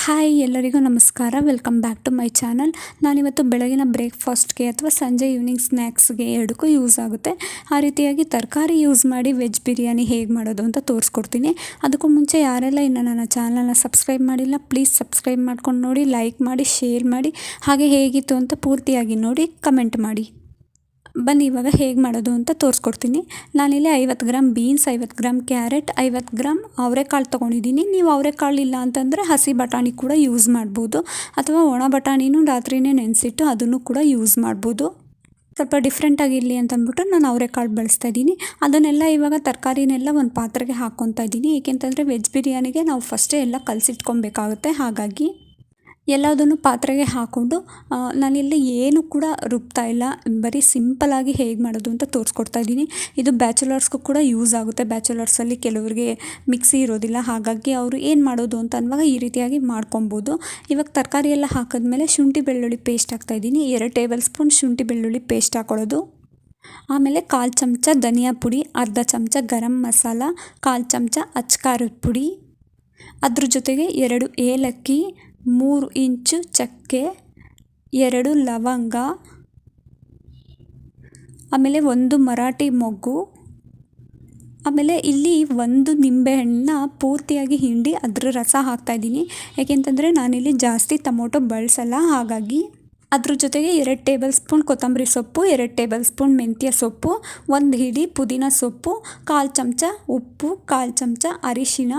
Hi ಎಲ್ಲರಿಗೂ ನಮಸ್ಕಾರ. Welcome back to my channel. ನಾನಿವತ್ತು ಬೆಳಗಿನ ಬ್ರೇಕ್ಫಾಸ್ಟ್ಗೆ ಅಥವಾ ಸಂಜೆ ಈವ್ನಿಂಗ್ ಸ್ನ್ಯಾಕ್ಸ್ಗೆ ಎರಡಕ್ಕೂ ಯೂಸ್ ಆಗುತ್ತೆ ಆ ರೀತಿಯಾಗಿ ತರಕಾರಿ ಯೂಸ್ ಮಾಡಿ ವೆಜ್ ಬಿರಿಯಾನಿ ಹೇಗೆ ಮಾಡೋದು ಅಂತ ತೋರಿಸ್ಕೊಡ್ತೀನಿ. ಅದಕ್ಕೂ ಮುಂಚೆ ಯಾರೆಲ್ಲ ಇನ್ನು ನನ್ನ ಚಾನಲ್ನ ಸಬ್ಸ್ಕ್ರೈಬ್ ಮಾಡಿಲ್ಲ ಪ್ಲೀಸ್ ಸಬ್ಸ್ಕ್ರೈಬ್ ಮಾಡ್ಕೊಂಡು ನೋಡಿ, ಲೈಕ್ ಮಾಡಿ, ಶೇರ್ ಮಾಡಿ, ಹಾಗೆ ಹೇಗಿತ್ತು ಅಂತ ಪೂರ್ತಿಯಾಗಿ ನೋಡಿ ಕಮೆಂಟ್ ಮಾಡಿ. ಬನ್ನಿ ಇವಾಗ ಹೇಗೆ ಮಾಡೋದು ಅಂತ ತೋರಿಸ್ಕೊಡ್ತೀನಿ. ನಾನಿಲ್ಲಿ 50 gram beans, 50 gram carrot, 50 gram ಅವರೆಕಾಳು ತೊಗೊಂಡಿದ್ದೀನಿ. ನೀವು ಅವರೆಕಾಳು ಇಲ್ಲ ಅಂತಂದರೆ ಹಸಿ ಬಟಾಣಿ ಕೂಡ ಯೂಸ್ ಮಾಡ್ಬೋದು, ಅಥವಾ ಒಣ ಬಟಾಣಿನೂ ರಾತ್ರಿಯೇ ನೆನೆಸಿಟ್ಟು ಅದನ್ನು ಕೂಡ ಯೂಸ್ ಮಾಡ್ಬೋದು. ಸ್ವಲ್ಪ ಡಿಫ್ರೆಂಟಾಗಿರಲಿ ಅಂತಂದ್ಬಿಟ್ಟು ನಾನು ಅವರೆಕಾಳು ಬಳಸ್ತಾ ಇದ್ದೀನಿ. ಅದನ್ನೆಲ್ಲ ಇವಾಗ ತರಕಾರಿನೆಲ್ಲ ಒಂದು ಪಾತ್ರೆಗೆ ಹಾಕ್ಕೊತಾ ಇದ್ದೀನಿ. ಏಕೆಂತಂದರೆ ವೆಜ್ ಬಿರಿಯಾನಿಗೆ ನಾವು ಫಸ್ಟೇ ಎಲ್ಲ ಕಲಸಿಟ್ಕೊಬೇಕಾಗುತ್ತೆ. ಹಾಗಾಗಿ ಎಲ್ಲದನ್ನು ಪಾತ್ರೆಗೆ ಹಾಕ್ಕೊಂಡು ನಾನಿಲ್ಲಿ ಏನು ಕೂಡ ರುಬ್ತಾ ಇಲ್ಲ, ಬರೀ ಸಿಂಪಲಾಗಿ ಹೇಗೆ ಮಾಡೋದು ಅಂತ ತೋರಿಸ್ಕೊಡ್ತಾ ಇದ್ದೀನಿ. ಇದು ಬ್ಯಾಚುಲರ್ಸ್ಗೂ ಕೂಡ ಯೂಸ್ ಆಗುತ್ತೆ. ಬ್ಯಾಚುಲರ್ಸಲ್ಲಿ ಕೆಲವರಿಗೆ ಮಿಕ್ಸಿ ಇರೋದಿಲ್ಲ, ಹಾಗಾಗಿ ಅವರು ಏನು ಮಾಡೋದು ಅಂತ ಅನ್ನುವಾಗ ಈ ರೀತಿಯಾಗಿ ಮಾಡ್ಕೊಬೋದು. ಇವಾಗ ತರಕಾರಿ ಎಲ್ಲ ಹಾಕಿದ್ಮೇಲೆ ಶುಂಠಿ ಬೆಳ್ಳುಳ್ಳಿ ಪೇಸ್ಟ್ ಹಾಕ್ತಾಯಿದ್ದೀನಿ. 2 ಟೇಬಲ್ ಸ್ಪೂನ್ ಶುಂಠಿ ಬೆಳ್ಳುಳ್ಳಿ ಪೇಸ್ಟ್ ಹಾಕೊಳ್ಳೋದು. ಆಮೇಲೆ 1/4 ಚಮಚ ಧನಿಯಾ ಪುಡಿ, ಅರ್ಧ ಚಮಚ ಗರಂ ಮಸಾಲ, 1/4 ಚಮಚ ಅಚ್ಕಾರದ ಪುಡಿ, ಅದ್ರ ಜೊತೆಗೆ 2 ಏಲಕ್ಕಿ, 3 ಇಂಚು ಚಕ್ಕೆ, 2 ಲವಂಗ, ಆಮೇಲೆ 1 ಮರಾಠಿ ಮೊಗ್ಗು, ಆಮೇಲೆ ಇಲ್ಲಿ 1 ನಿಂಬೆಹಣ್ಣನ್ನ ಪೂರ್ತಿಯಾಗಿ ಹಿಂಡಿ ಅದರ ರಸ ಹಾಕ್ತಾಯಿದ್ದೀನಿ. ಏಕೆಂತಂದರೆ ನಾನಿಲ್ಲಿ ಜಾಸ್ತಿ ಟೊಮೊಟೊ ಬಳಸಲ್ಲ, ಹಾಗಾಗಿ ಅದ್ರ ಜೊತೆಗೆ 2 ಟೇಬಲ್ ಸ್ಪೂನ್ ಕೊತ್ತಂಬರಿ ಸೊಪ್ಪು, 2 ಟೇಬಲ್ ಸ್ಪೂನ್ ಮೆಂತ್ಯ ಸೊಪ್ಪು, 1 ಹಿಡಿ ಪುದೀನ ಸೊಪ್ಪು, 1/4 ಚಮಚ ಉಪ್ಪು, 1/4 ಚಮಚ ಅರಿಶಿನ,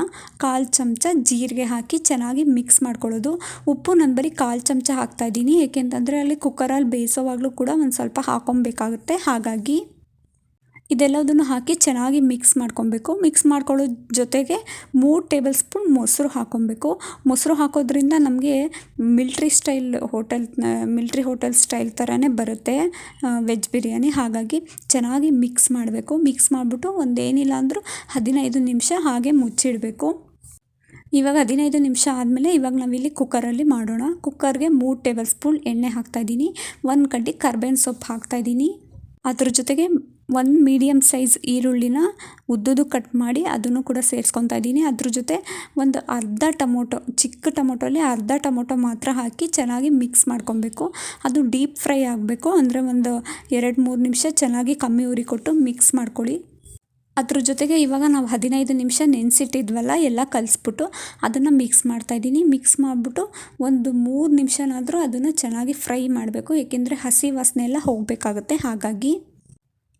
1/4 ಚಮಚ ಜೀರಿಗೆ ಹಾಕಿ ಚೆನ್ನಾಗಿ ಮಿಕ್ಸ್ ಮಾಡ್ಕೊಳ್ಳೋದು. ಉಪ್ಪು ನಾನು ಬರೀ 1/4 ಚಮಚ ಹಾಕ್ತಾಯಿದ್ದೀನಿ, ಏಕೆಂತಂದರೆ ಅಲ್ಲಿ ಕುಕ್ಕರಲ್ಲಿ ಬೇಯಿಸೋವಾಗಲೂ ಕೂಡ ಒಂದು ಸ್ವಲ್ಪ ಹಾಕ್ಕೊಬೇಕಾಗುತ್ತೆ. ಹಾಗಾಗಿ ಇದೆಲ್ಲದನ್ನು ಹಾಕಿ ಚೆನ್ನಾಗಿ ಮಿಕ್ಸ್ ಮಾಡ್ಕೊಬೇಕು. ಮಿಕ್ಸ್ ಮಾಡ್ಕೊಳ್ಳೋ ಜೊತೆಗೆ 3 ಟೇಬಲ್ ಸ್ಪೂನ್ ಮೊಸರು ಹಾಕ್ಕೊಬೇಕು. ಮೊಸರು ಹಾಕೋದ್ರಿಂದ ನಮಗೆ ಮಿಲ್ಟ್ರಿ ಹೋಟೆಲ್ ಸ್ಟೈಲ್ ಥರನೇ ಬರುತ್ತೆ ವೆಜ್ ಬಿರಿಯಾನಿ. ಹಾಗಾಗಿ ಚೆನ್ನಾಗಿ ಮಿಕ್ಸ್ ಮಾಡಬೇಕು. ಮಿಕ್ಸ್ ಮಾಡಿಬಿಟ್ಟು ಒಂದೇನಿಲ್ಲ ಅಂದರೂ 15 ನಿಮಿಷ ಹಾಗೆ ಮುಚ್ಚಿಡಬೇಕು. ಇವಾಗ 15 ನಿಮಿಷ ಆದಮೇಲೆ ಇವಾಗ ನಾವಿಲ್ಲಿ ಕುಕ್ಕರಲ್ಲಿ ಮಾಡೋಣ. ಕುಕ್ಕರ್ಗೆ 3 ಟೇಬಲ್ ಸ್ಪೂನ್ ಎಣ್ಣೆ ಹಾಕ್ತಾಯಿದ್ದೀನಿ. 1 ಕಡ್ಡಿ ಕರ್ಬೇವಿನ ಸೊಪ್ಪು ಹಾಕ್ತಾಯಿದ್ದೀನಿ. ಅದ್ರ ಜೊತೆಗೆ 1 ಮೀಡಿಯಮ್ ಸೈಜ್ ಈರುಳ್ಳಿನ ಉದ್ದುದು ಕಟ್ ಮಾಡಿ ಅದನ್ನು ಕೂಡ ಸೇರಿಸ್ಕೊತಾ ಇದ್ದೀನಿ. ಅದ್ರ ಜೊತೆ ಒಂದು ಅರ್ಧ ಟೊಮೊಟೊ, ಚಿಕ್ಕ ಟೊಮೊಟೊಲಿ ಅರ್ಧ ಟೊಮೊಟೊ ಮಾತ್ರ ಹಾಕಿ ಚೆನ್ನಾಗಿ ಮಿಕ್ಸ್ ಮಾಡ್ಕೊಬೇಕು. ಅದು ಡೀಪ್ ಫ್ರೈ ಆಗಬೇಕು, ಅಂದರೆ ಒಂದು 2-3 ನಿಮಿಷ ಚೆನ್ನಾಗಿ ಕಮ್ಮಿ ಉರಿ ಕೊಟ್ಟು ಮಿಕ್ಸ್ ಮಾಡ್ಕೊಳ್ಳಿ. ಅದ್ರ ಜೊತೆಗೆ ಇವಾಗ ನಾವು 15 ನಿಮಿಷ ನೆನೆಸಿಟ್ಟಿದ್ವಲ್ಲ ಎಲ್ಲ ಕಲಿಸ್ಬಿಟ್ಟು ಅದನ್ನು ಮಿಕ್ಸ್ ಮಾಡ್ತಾಯಿದ್ದೀನಿ. ಮಿಕ್ಸ್ ಮಾಡಿಬಿಟ್ಟು ಒಂದು 3 ನಿಮಿಷನಾದರೂ ಅದನ್ನು ಚೆನ್ನಾಗಿ ಫ್ರೈ ಮಾಡಬೇಕು, ಏಕೆಂದರೆ ಹಸಿ ವಾಸನೆ ಎಲ್ಲ ಹೋಗಬೇಕಾಗುತ್ತೆ. ಹಾಗಾಗಿ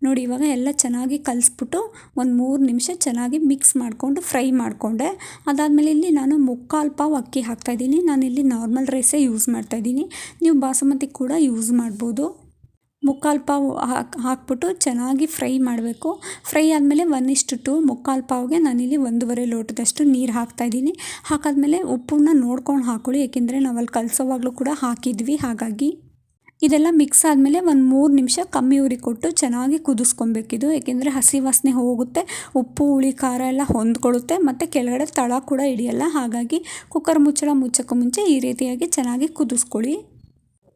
ನೋಡಿ ಇವಾಗ ಎಲ್ಲ ಚೆನ್ನಾಗಿ ಕಲಿಸ್ಬಿಟ್ಟು ಒಂದು 3 ನಿಮಿಷ ಚೆನ್ನಾಗಿ ಮಿಕ್ಸ್ ಮಾಡಿಕೊಂಡು ಫ್ರೈ ಮಾಡಿಕೊಂಡೆ. ಅದಾದಮೇಲೆ ಇಲ್ಲಿ ನಾನು 3/4 ಪಾವ್ ಅಕ್ಕಿ ಹಾಕ್ತಾಯಿದ್ದೀನಿ. ನಾನಿಲ್ಲಿ ನಾರ್ಮಲ್ ರೈಸೇ ಯೂಸ್ ಮಾಡ್ತಾಯಿದ್ದೀನಿ, ನೀವು ಬಾಸುಮತಿ ಕೂಡ ಯೂಸ್ ಮಾಡ್ಬೋದು. 3/4 ಪಾವ್ ಹಾಕ್ಬಿಟ್ಟು ಚೆನ್ನಾಗಿ ಫ್ರೈ ಮಾಡಬೇಕು. ಫ್ರೈ ಆದಮೇಲೆ 1:2 3/4 ಪಾವ್ಗೆ ನಾನಿಲ್ಲಿ 1.5 ಲೋಟದಷ್ಟು ನೀರು ಹಾಕ್ತಾಯಿದ್ದೀನಿ. ಹಾಕಾದ್ಮೇಲೆ ಉಪ್ಪನ್ನ ನೋಡ್ಕೊಂಡು ಹಾಕ್ಕೊಳ್ಳಿ, ಏಕೆಂದರೆ ನಾವಲ್ಲಿ ಕಲಿಸೋವಾಗಲೂ ಕೂಡ ಹಾಕಿದ್ವಿ. ಹಾಗಾಗಿ ಇದೆಲ್ಲ ಮಿಕ್ಸ್ ಆದಮೇಲೆ ಒಂದು 3 ನಿಮಿಷ ಕಮ್ಮಿ ಉರಿ ಕೊಟ್ಟು ಚೆನ್ನಾಗಿ ಕುದಿಸ್ಕೊಬೇಕಿದು, ಏಕೆಂದರೆ ಹಸಿ ವಾಸನೆ ಹೋಗುತ್ತೆ, ಉಪ್ಪು ಹುಳಿ ಖಾರ ಎಲ್ಲ ಹೊಂದ್ಕೊಳ್ಳುತ್ತೆ, ಮತ್ತು ಕೆಳಗಡೆ ತಳ ಕೂಡ ಹಿಡಿಯಲ್ಲ. ಹಾಗಾಗಿ ಕುಕ್ಕರ್ ಮುಚ್ಚೋಕ್ಕೂ ಮುಂಚೆ ಈ ರೀತಿಯಾಗಿ ಚೆನ್ನಾಗಿ ಕುದಿಸ್ಕೊಳ್ಳಿ.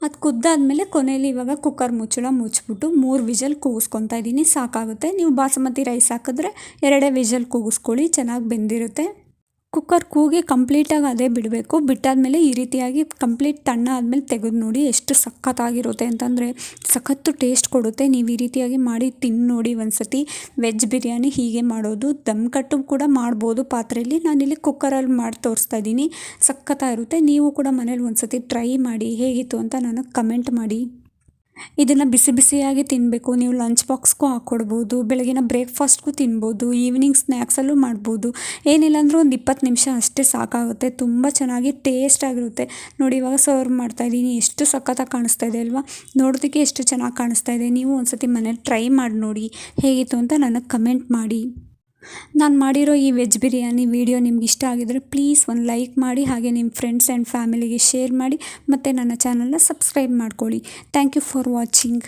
ಅದು ಕುದ್ದಾದ್ಮೇಲೆ ಕೊನೆಯಲ್ಲಿ ಇವಾಗ ಕುಕ್ಕರ್ ಮುಚ್ಚಿಬಿಟ್ಟು 3 ವಿಷಲ್ ಕೂಗಿಸ್ಕೊತಾ ಇದ್ದೀನಿ, ಸಾಕಾಗುತ್ತೆ. ನೀವು ಬಾಸುಮತಿ ರೈಸ್ ಹಾಕಿದ್ರೆ 2 ವಿಷಲ್ ಕೂಗಿಸ್ಕೊಳ್ಳಿ, ಚೆನ್ನಾಗಿ ಬೆಂದಿರುತ್ತೆ. ಕುಕ್ಕರ್ ಕೂಗಿ ಕಂಪ್ಲೀಟಾಗಿ ಅದೇ ಬಿಡಬೇಕು. ಬಿಟ್ಟಾದಮೇಲೆ ಈ ರೀತಿಯಾಗಿ ಕಂಪ್ಲೀಟ್ ತಣ್ಣ ಆದಮೇಲೆ ತೆಗೆದು ನೋಡಿ ಎಷ್ಟು ಸಖತ್ತಾಗಿರುತ್ತೆ ಅಂತಂದರೆ ಸಖತ್ತು ಟೇಸ್ಟ್ ಕೊಡುತ್ತೆ. ನೀವು ಈ ರೀತಿಯಾಗಿ ಮಾಡಿ ತಿಂದು ನೋಡಿ ಒಂದ್ಸತಿ. ವೆಜ್ ಬಿರಿಯಾನಿ ಹೀಗೆ ಮಾಡೋದು. ದಮ್ ಕಟ್ಟು ಕೂಡ ಮಾಡ್ಬೋದು ಪಾತ್ರೆಯಲ್ಲಿ, ನಾನಿಲ್ಲಿ ಕುಕ್ಕರಲ್ಲಿ ಮಾಡಿ ತೋರಿಸ್ತಾ ಇದ್ದೀನಿ. ಸಖತ್ತಾಗಿರುತ್ತೆ. ನೀವು ಕೂಡ ಮನೇಲಿ ಒಂದ್ಸತಿ ಟ್ರೈ ಮಾಡಿ, ಹೇಗಿತ್ತು ಅಂತ ನನಗೆ ಕಮೆಂಟ್ ಮಾಡಿ. ಇದನ್ನು ಬಿಸಿ ಬಿಸಿಯಾಗಿ ತಿನ್ನಬೇಕು. ನೀವು ಲಂಚ್ ಬಾಕ್ಸ್ಗೂ ಹಾಕ್ಕೊಡ್ಬೋದು, ಬೆಳಗಿನ ಬ್ರೇಕ್ಫಾಸ್ಟ್ಗೂ ತಿನ್ಬೋದು, ಈವ್ನಿಂಗ್ ಸ್ನ್ಯಾಕ್ಸಲ್ಲೂ ಮಾಡ್ಬೋದು. ಏನಿಲ್ಲ ಅಂದರೂ ಒಂದು 20 ನಿಮಿಷ ಅಷ್ಟೇ ಸಾಕಾಗುತ್ತೆ. ತುಂಬ ಚೆನ್ನಾಗಿ ಟೇಸ್ಟ್ ಆಗಿರುತ್ತೆ. ನೋಡಿ ಇವಾಗ ಸರ್ವ್ ಮಾಡ್ತಾಯಿದ್ದೀನಿ, ಎಷ್ಟು ಸಖತ್ತಾಗಿ ಕಾಣಿಸ್ತಾ ಇದೆ ಅಲ್ವಾ? ನೋಡೋದಕ್ಕೆ ಎಷ್ಟು ಚೆನ್ನಾಗಿ ಕಾಣಿಸ್ತಾ ಇದೆ. ನೀವು ಒಂದ್ಸತಿ ಮನೇಲಿ ಟ್ರೈ ಮಾಡಿ ನೋಡಿ, ಹೇಗಿತ್ತು ಅಂತ ನನಗೆ ಕಮೆಂಟ್ ಮಾಡಿ. ನಾನು ಮಾಡಿರೋ ಈ ವೆಜ್ ಬಿರಿಯಾನಿ ವಿಡಿಯೋ ನಿಮ್ಗೆ ಇಷ್ಟ ಆಗಿದರೆ ಪ್ಲೀಸ್ ಒಂದು ಲೈಕ್ ಮಾಡಿ, ಹಾಗೆ ನಿಮ್ಮ ಫ್ರೆಂಡ್ಸ್ ಆ್ಯಂಡ್ ಫ್ಯಾಮಿಲಿಗೆ ಶೇರ್ ಮಾಡಿ, ಮತ್ತು ನನ್ನ ಚಾನಲ್ನ ಸಬ್ಸ್ಕ್ರೈಬ್ ಮಾಡ್ಕೊಳ್ಳಿ. Thank you for watching.